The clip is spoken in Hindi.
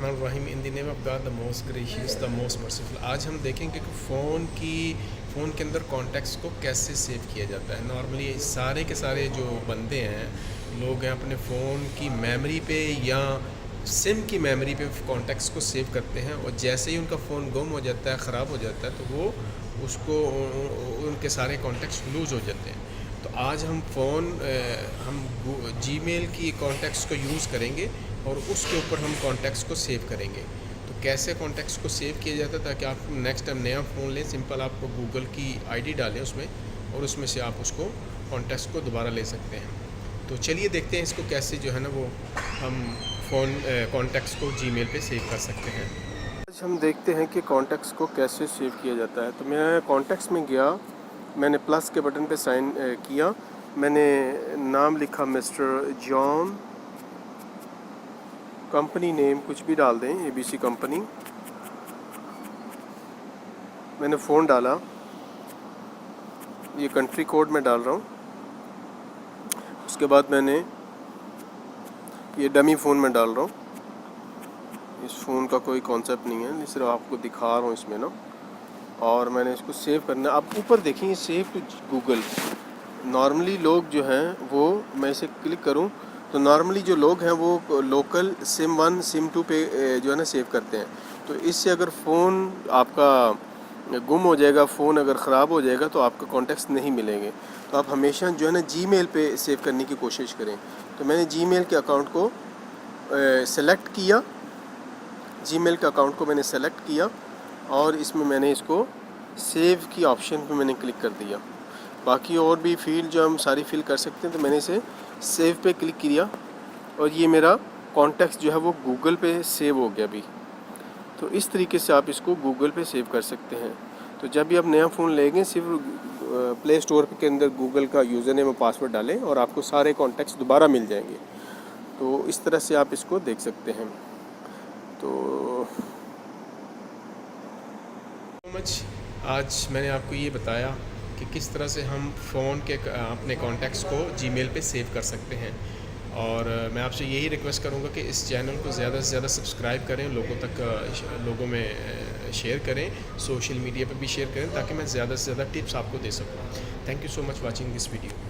Rahim in the name of God the most gracious the most merciful. आज हम देखेंगे कि फ़ोन के अंदर कॉन्टैक्ट्स को कैसे सेव किया जाता है। नॉर्मली सारे के सारे जो बंदे हैं, लोग हैं, अपने फ़ोन की मेमोरी पे या सिम की मेमोरी पे कॉन्टैक्ट्स को सेव करते हैं, और जैसे ही उनका फ़ोन गुम हो जाता है, ख़राब हो जाता है, तो वो उसको उनके सारे कॉन्टैक्ट्स लूज़ हो जाते हैं। तो आज हम जीमेल की कॉन्टैक्ट्स को यूज़ करेंगे और उसके ऊपर हम कॉन्टैक्ट्स को सेव करेंगे। तो कैसे कॉन्टैक्ट्स को सेव किया जाता है ताकि आप नेक्स्ट टाइम नया फ़ोन लें, सिंपल आपको गूगल की आईडी डालें उसमें, और उसमें से आप उसको कॉन्टैक्ट्स को दोबारा ले सकते हैं। तो चलिए देखते हैं इसको कैसे जो है ना वो हम कॉन्टैक्ट्स को जीमेल पे सेव कर सकते हैं। आज हम देखते हैं कि कॉन्टैक्ट्स को कैसे सेव किया जाता है। तो मैं कॉन्टैक्ट्स में गया, मैंने प्लस के बटन पे साइन किया, मैंने नाम लिखा मिस्टर जॉन, कंपनी नेम कुछ भी डाल दें, ABC कंपनी। मैंने फ़ोन डाला, ये कंट्री कोड में डाल रहा हूँ। उसके बाद मैंने ये डमी फ़ोन में डाल रहा हूँ। इस फ़ोन का कोई कॉन्सेप्ट नहीं है, सिर्फ आपको दिखा रहा हूँ इसमें ना। और मैंने इसको सेव करना, आप ऊपर देखेंगे सेव टू गूगल। नॉर्मली लोग जो हैं वो, मैं इसे क्लिक करूं तो नॉर्मली जो लोग हैं वो लोकल सिम 1 सिम 2 पे जो है ना सेव करते हैं। तो इससे अगर फ़ोन आपका गुम हो जाएगा, फ़ोन अगर ख़राब हो जाएगा, तो आपको कॉन्टैक्ट्स नहीं मिलेंगे। तो आप हमेशा जो है ना जीमेल पे सेव करने की कोशिश करें। तो मैंने जीमेल के अकाउंट को सेलेक्ट किया, जीमेल के अकाउंट को मैंने सेलेक्ट किया, और इसमें मैंने इसको सेव की ऑप्शन पे मैंने क्लिक कर दिया। बाकी और भी फील्ड जो हम सारी फिल कर सकते हैं, तो मैंने इसे सेव पे क्लिक किया, और ये मेरा कॉन्टैक्ट्स जो है वो गूगल पे सेव हो गया अभी। तो इस तरीके से आप इसको गूगल पे सेव कर सकते हैं। तो जब भी आप नया फ़ोन लेंगे, सिर्फ प्ले स्टोर के अंदर गूगल का यूज़र नेम और पासवर्ड डालें और आपको सारे कॉन्टैक्ट्स दोबारा मिल जाएंगे। तो इस तरह से आप इसको देख सकते हैं। तो मच आज मैंने आपको ये बताया कि किस तरह से हम फ़ोन के अपने कॉन्टैक्ट्स को जीमेल पे सेव कर सकते हैं। और मैं आपसे यही रिक्वेस्ट करूँगा कि इस चैनल को ज़्यादा से ज़्यादा सब्सक्राइब करें, लोगों में शेयर करें, सोशल मीडिया पे भी शेयर करें, ताकि मैं ज़्यादा से ज़्यादा टिप्स आपको दे सकूँ। Thank you so much watching this video.